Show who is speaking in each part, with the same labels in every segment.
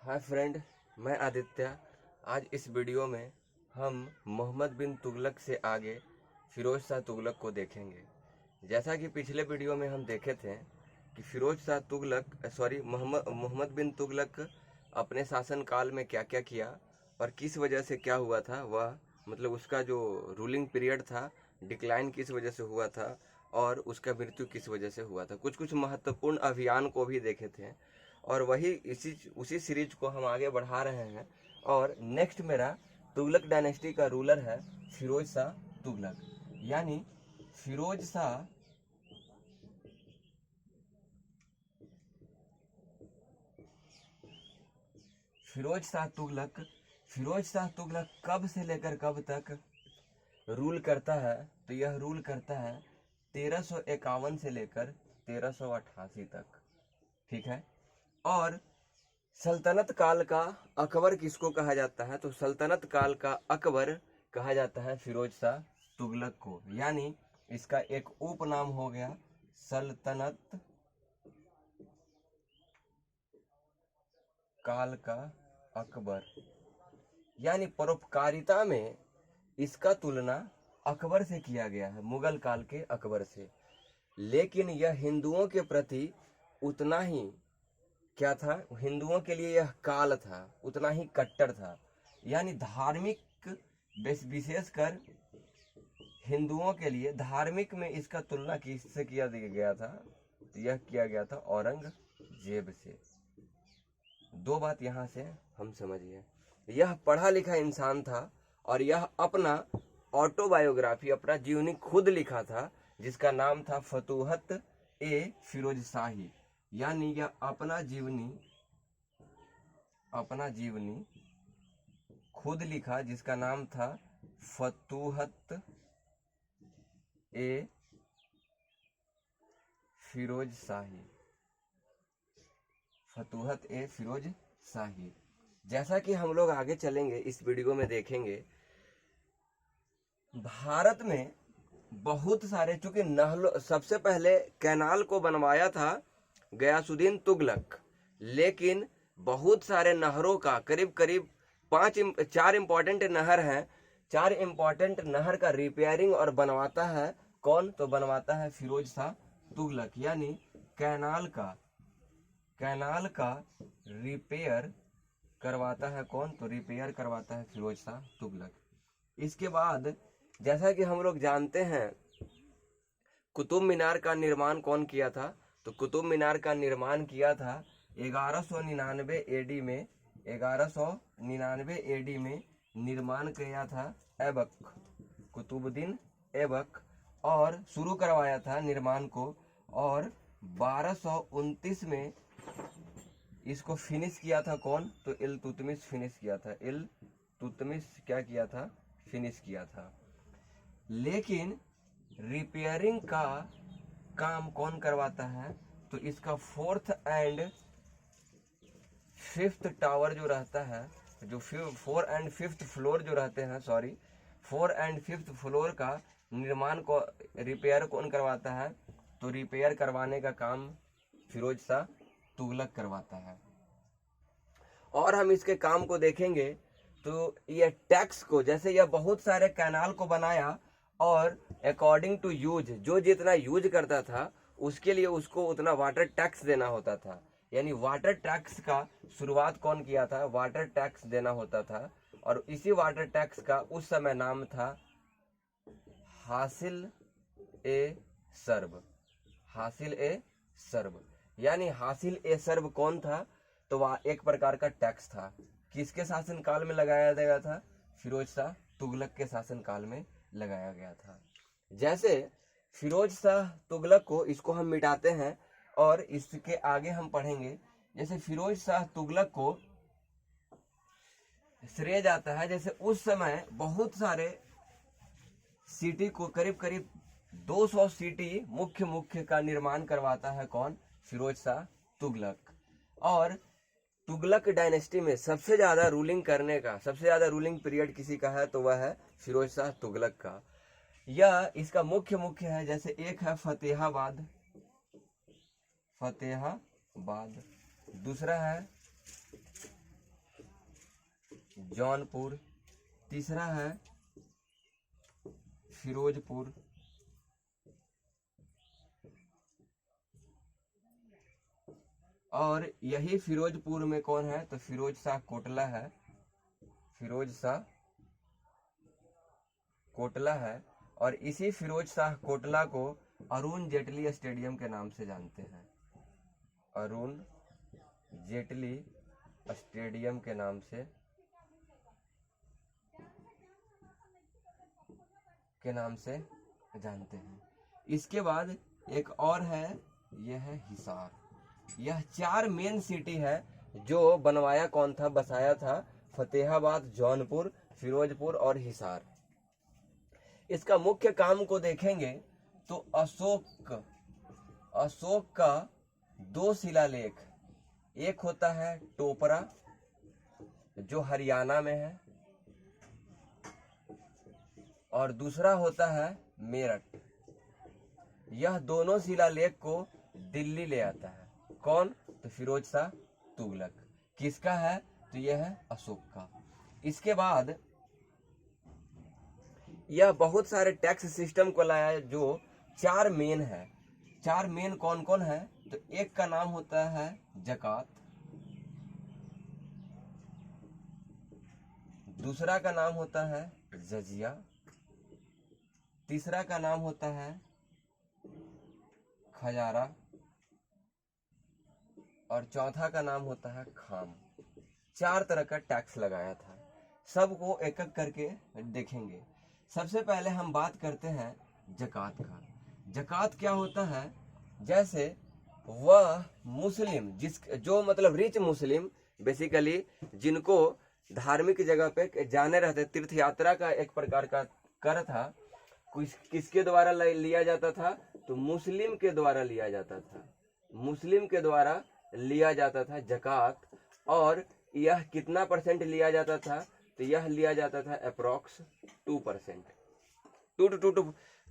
Speaker 1: Hi friend, मैं आदित्य। आज इस वीडियो में हम मोहम्मद बिन तुगलक से आगे फिरोज शाह तुगलक को देखेंगे। जैसा कि पिछले वीडियो में हम देखे थे कि फिरोज शाह तुगलक मोहम्मद बिन तुगलक अपने शासनकाल में क्या क्या किया और किस वजह से क्या हुआ था, वह मतलब उसका जो रूलिंग पीरियड था डिक्लाइन किस वजह से हुआ था और उसका मृत्यु किस वजह से हुआ था। कुछ कुछ महत्वपूर्ण अभियान को भी देखे थे और वही उसी सीरीज को हम आगे बढ़ा रहे हैं। और नेक्स्ट मेरा तुगलक डायनेस्टी का रूलर है फिरोज शाह तुगलक, यानी फिरोज शाह फिरोज शाह तुगलक कब से लेकर कब तक रूल करता है, तो यह रूल करता है 1351 से लेकर 1388 तक। ठीक है। और सल्तनत काल का अकबर किसको कहा जाता है, तो सल्तनत काल का अकबर कहा जाता है फिरोज शाह तुगलक को, यानी इसका एक उपनाम हो गया सल्तनत काल का अकबर। यानी परोपकारिता में इसका तुलना अकबर से किया गया है, मुगल काल के अकबर से। लेकिन यह हिंदुओं के प्रति उतना ही क्या था, हिंदुओं के लिए यह काल था, उतना ही कट्टर था। यानी धार्मिक विशेषकर हिंदुओं के लिए धार्मिक में इसका तुलना किससे किया गया था, तो यह किया गया था औरंगजेब से। दो बात यहाँ से हम समझिए। यह पढ़ा लिखा इंसान था और यह अपना ऑटोबायोग्राफी, अपना जीवनी खुद लिखा था, जिसका नाम था फतूहत ए फिरोज शाही। यानी यह अपना जीवनी खुद लिखा, जिसका नाम था फतूहत ए फिरोज शाही। जैसा कि हम लोग आगे चलेंगे इस वीडियो में देखेंगे, भारत में बहुत सारे, चूंकि नहलों, सबसे पहले कैनाल को बनवाया था गयासुद्दीन तुगलक, लेकिन बहुत सारे नहरों का करीब करीब 4 इंपॉर्टेंट नहर हैं, 4 इंपॉर्टेंट नहर का रिपेयरिंग और बनवाता है कौन, तो बनवाता है फिरोज शाह तुगलक। यानी कैनाल का रिपेयर करवाता है कौन, तो रिपेयर करवाता है फिरोज शाह तुगलक। इसके बाद जैसा कि हम लोग जानते हैं, कुतुब मीनार का निर्माण कौन किया था, तो कुतुब मीनार का निर्माण किया था 1199 एडी में। 1199 एडी में निर्माण किया था ऐबक, कुतुबुद्दीन ऐबक, और शुरू करवाया था निर्माण को। और 1229 में इसको फिनिश किया था कौन, तो इल्तुतमिश फिनिश किया था। इल्तुतमिश क्या किया था, फिनिश किया था। लेकिन रिपेयरिंग का काम कौन करवाता है, तो इसका 4th एंड 5th टावर जो रहता है, जो 4 एंड 5th फ्लोर जो रहते हैं, 4 एंड 5th फ्लोर का निर्माण को रिपेयर कौन करवाता है, तो रिपेयर करवाने का काम फिरोज शाह तुगलक करवाता है। और हम इसके काम को देखेंगे तो ये टैक्स को, जैसे यह बहुत सारे कैनाल को बनाया और अकॉर्डिंग टू यूज, जो जितना यूज करता था उसके लिए उसको उतना वाटर टैक्स देना होता था। यानी वाटर टैक्स का शुरुआत कौन किया था, वाटर टैक्स देना होता था। और इसी वाटर टैक्स का उस समय नाम था हासिल ए सर्ब। यानी हासिल ए सर्ब कौन था, तो वह एक प्रकार का टैक्स था। किसके शासन काल में लगाया गया था, फिरोज शाह तुगलक के शासन काल में लगाया गया था। जैसे फिरोज शाह तुगलक को, इसको हम मिटाते हैं और इसके आगे हम पढ़ेंगे। जैसे फिरोज शाह तुगलक को श्रेय जाता है, जैसे उस समय बहुत सारे सिटी को, करीब करीब 200 सिटी मुख्य का निर्माण करवाता है कौन, फिरोज शाह तुगलक। और तुगलक डायनेस्टी में सबसे ज्यादा रूलिंग पीरियड किसी का है, तो वह है फिरोज शाह तुगलक का। यह इसका मुख्य है, जैसे एक है फतेहाबाद, दूसरा है जौनपुर, तीसरा है फिरोजपुर, और यही फिरोजपुर में कौन है तो फिरोज शाह कोटला है, फिरोज शाह कोटला है। और इसी फिरोज शाह कोटला को अरुण जेटली स्टेडियम के नाम से जानते हैं, अरुण जेटली स्टेडियम के नाम से जानते हैं। इसके बाद एक और है, यह है हिसार। यह 4 मेन सिटी है जो बनवाया कौन था, बसाया था फतेहाबाद, जौनपुर, फिरोजपुर और हिसार। इसका मुख्य काम को देखेंगे तो अशोक का 2 शिलालेख, एक होता है टोपरा जो हरियाणा में है, और दूसरा होता है मेरठ। यह दोनों शिलालेख को दिल्ली ले आता है, कौन तो फिरोज शाह तुगलक। किसका है तो यह है अशोक का। इसके बाद यह बहुत सारे टैक्स सिस्टम को लाया जो 4 मेन है। 4 मेन कौन कौन है तो एक का नाम होता है जकात, दूसरा का नाम होता है जजिया, तीसरा का नाम होता है खजारा, और चौथा का नाम होता है खाम। 4 तरह का टैक्स लगाया था, सबको एक एक करके देखेंगे। सबसे पहले हम बात करते हैं जकात का। जकात क्या होता है, जैसे वह मुस्लिम जो मतलब रिच मुस्लिम, बेसिकली जिनको धार्मिक जगह पे जाने रहते, तीर्थ यात्रा का एक प्रकार का कर था, किसके द्वारा लिया जाता था तो मुस्लिम के द्वारा लिया जाता था, मुस्लिम के द्वारा लिया जाता था जकात। और यह कितना % लिया जाता था तो यह लिया जाता था अप्रोक्स 2%,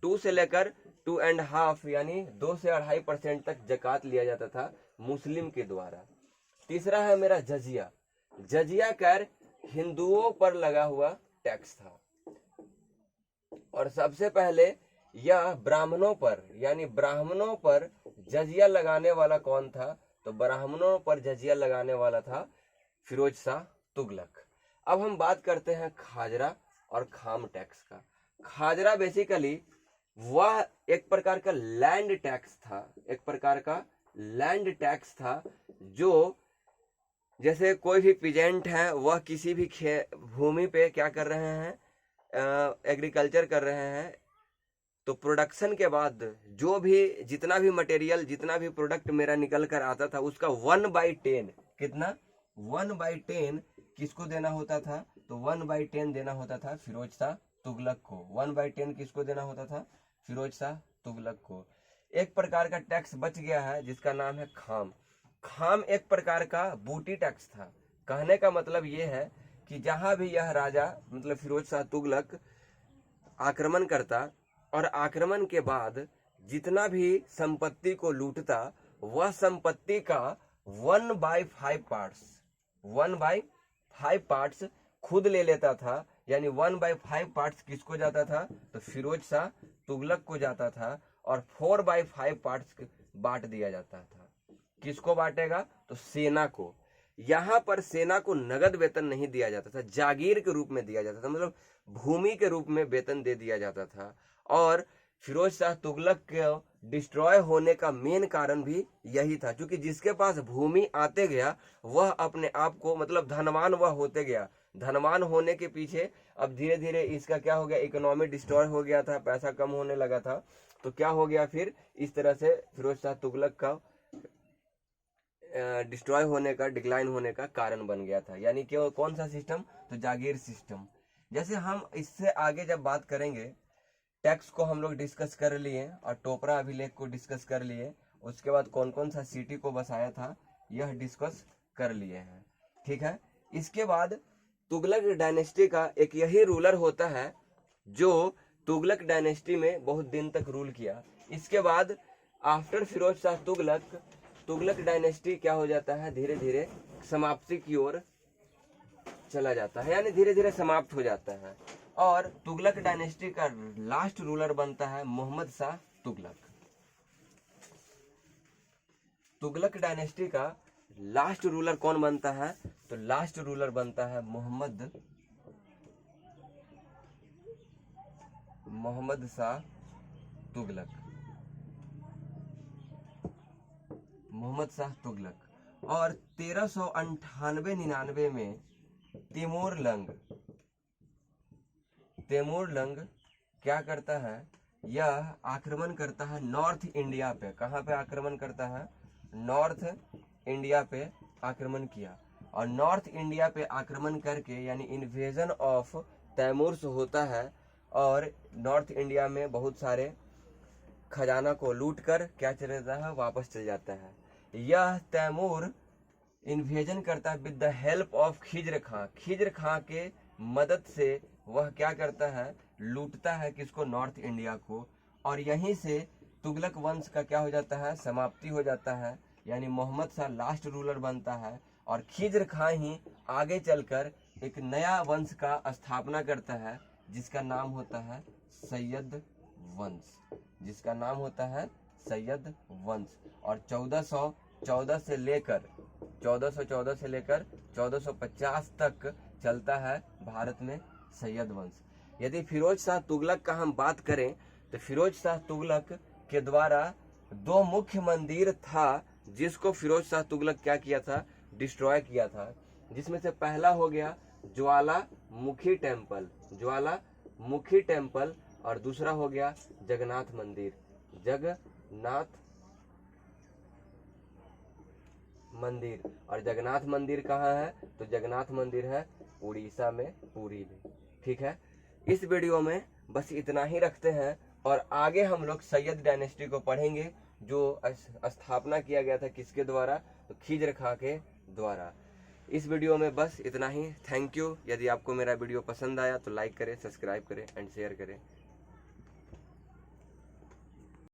Speaker 1: 2 से लेकर 2.5 यानी 2 से 2.5% तक जकात लिया जाता था मुस्लिम के द्वारा। तीसरा है मेरा जजिया। जजिया कर हिंदुओं पर लगा हुआ टैक्स था, और सबसे पहले यह ब्राह्मणों पर, यानी ब्राह्मणों पर जजिया लगाने वाला कौन था तो ब्राह्मणों पर जजिया लगाने वाला था फिरोज शाह तुगलक। अब हम बात करते हैं खाजरा और खाम टैक्स का। खाजरा बेसिकली वह एक प्रकार का लैंड टैक्स था, एक प्रकार का लैंड टैक्स था, जो जैसे कोई भी पीजेंट है वह किसी भी भूमि पे क्या कर रहे हैं, एग्रीकल्चर कर रहे हैं, तो प्रोडक्शन के बाद जो भी जितना भी मटेरियल, जितना भी प्रोडक्ट मेरा निकल कर आता था उसका 1/10, कितना 1/10 किसको देना होता था तो 1/10 देना होता था फिरोज शाह तुगलक को। 1/10 किसको देना होता था फिरोज शाह तुगलक को। एक प्रकार का टैक्स बच गया है जिसका नाम है खाम। खाम एक प्रकार का बूटी टैक्स था। कहने का मतलब ये है कि जहां भी यह राजा मतलब फिरोज शाह तुगलक आक्रमण करता और आक्रमण के बाद जितना भी संपत्ति को लूटता, वह संपत्ति का 1/5 पार्ट्स खुद ले लेता था, यानी 1/5 पार्ट्स किसको जाता था तो फिरोज शाह तुगलक को जाता था, और 4/5 पार्ट्स बांट दिया जाता था। किसको बांटेगा तो सेना को। यहाँ पर सेना को नगद वेतन नहीं दिया जाता था, जागीर के रूप में दिया जाता था, मतलब भूमि के रूप में वेतन दे दिया जाता था। और फिरोज शाह तुगलक के डिस्ट्रॉय होने का मेन कारण भी यही था, क्योंकि जिसके पास भूमि आते गया वह अपने आप को मतलब धनवान वह होते गया। धनवान होने के पीछे अब धीरे धीरे इसका क्या हो गया, इकोनॉमी डिस्ट्रॉय हो गया था, पैसा कम होने लगा था, तो क्या हो गया फिर इस तरह से फिरोज शाह तुगलक का डिस्ट्रॉय होने का, डिक्लाइन होने का कारण बन गया था। यानी कि कौन सा सिस्टम तो जागीर सिस्टम। जैसे हम इससे आगे जब बात करेंगे, टैक्स को हम लोग डिस्कस कर लिए और टोपरा अभिलेख को डिस्कस कर लिए, उसके बाद कौन कौन सा सिटी को बसाया था यह डिस्कस कर लिए हैं, ठीक है। इसके बाद तुगलक डायनेस्टी का एक यही रूलर होता है जो तुगलक डायनेस्टी में बहुत दिन तक रूल किया। इसके बाद आफ्टर फिरोज शाह तुगलक, तुगलक डायनेस्टी क्या हो जाता है, धीरे धीरे समाप्ति की ओर चला जाता है, यानी धीरे धीरे समाप्त हो जाता है। और तुगलक डायनेस्टी का लास्ट रूलर बनता है मोहम्मद शाह तुगलक। तुगलक डायनेस्टी का लास्ट रूलर कौन बनता है? तो लास्ट रूलर बनता है मोहम्मद शाह तुगलक। मोहम्मद शाह तुगलक। और 1398-99 में तैमूर लंग क्या करता है? यह आक्रमण करता है नॉर्थ इंडिया पे। कहाँ पे आक्रमण करता है? नॉर्थ इंडिया पे आक्रमण किया। और नॉर्थ इंडिया पे आक्रमण करके यानी इन्वेजन ऑफ तैमूर से होता है और नॉर्थ इंडिया में बहुत सारे खजाना को लूट कर क्या चल जाता है? वापस चल जाता है। यह तैमूर इन्वेजन करता है with the help of Khizr Khan. Khizr Khan के मदद से वह क्या करता है? लूटता है किसको? नॉर्थ इंडिया को। और यहीं से तुगलक वंश का क्या हो जाता है? समाप्ति हो जाता है, यानी मोहम्मद शाह लास्ट रूलर बनता है। और खिज्र खां ही आगे चलकर एक नया वंश का स्थापना करता है जिसका नाम होता है सैयद वंश। जिसका नाम होता है सैयद वंश। और 1414 से लेकर 1450 तक चलता है भारत में सैयद वंश। यदि फिरोज शाह तुगलक का हम बात करें तो फिरोज शाह तुगलक के द्वारा 2 मुख्य मंदिर था जिसको फिरोज शाह तुगलक क्या किया था? डिस्ट्रॉय किया था। जिसमें से पहला हो गया ज्वालामुखी टेम्पल और दूसरा हो गया जगन्नाथ मंदिर। और जगन्नाथ मंदिर कहाँ है? तो जगन्नाथ मंदिर है उड़ीसा में, पुरी में। ठीक है, इस वीडियो में बस इतना ही रखते हैं और आगे हम लोग सैयद डायनेस्टी को पढ़ेंगे जो स्थापना किया गया था किसके द्वारा? तो खिज्र खां के द्वारा। इस वीडियो में बस इतना ही। Thank you. यदि आपको मेरा वीडियो पसंद आया तो लाइक करें, सब्सक्राइब करें एंड शेयर करें।